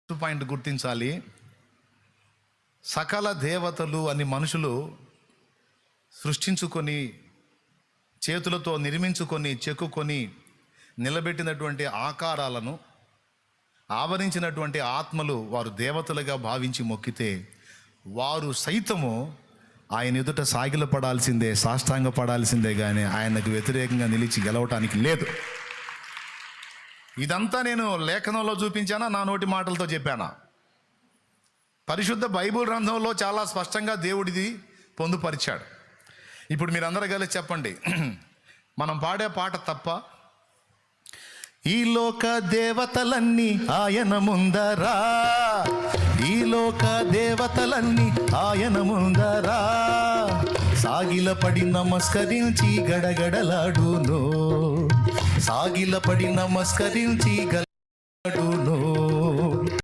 Point గుర్తించాలి. సకల దేవతలు అని మనుషులు సృష్టించుకొని, చేతులతో నిర్మించుకొని, చెక్కుకొని నిలబెట్టినటువంటి ఆకారాలను ఆవరించినటువంటి ఆత్మలు వారు దేవతలుగా భావించి మొక్కితే, వారు సైతము ఆయన ఎదుట సాగిలపడాల్సిందే, సాష్టాంగపడాల్సిందే, కానీ ఆయనకు వ్యతిరేకంగా నిలిచి గెలవటానికి లేదు. ఇదంతా నేను లేఖనంలో చూపించానా, నా నోటి మాటలతో చెప్పానా? పరిశుద్ధ బైబిల్ గ్రంథంలో చాలా స్పష్టంగా దేవుడిది పొందుపరిచాడు. ఇప్పుడు మీరందరూ కలిసి చెప్పండి, మనం పాడే పాట తప్ప? ఈ లోక దేవతలన్నీ ఆయన ముందరా, ఈ లోక దేవతలన్నీ ఆయన ముందరా, సాగిలపడి నమస్కరించి గడగడలాడును, సాగిలపడి నమస్కరించి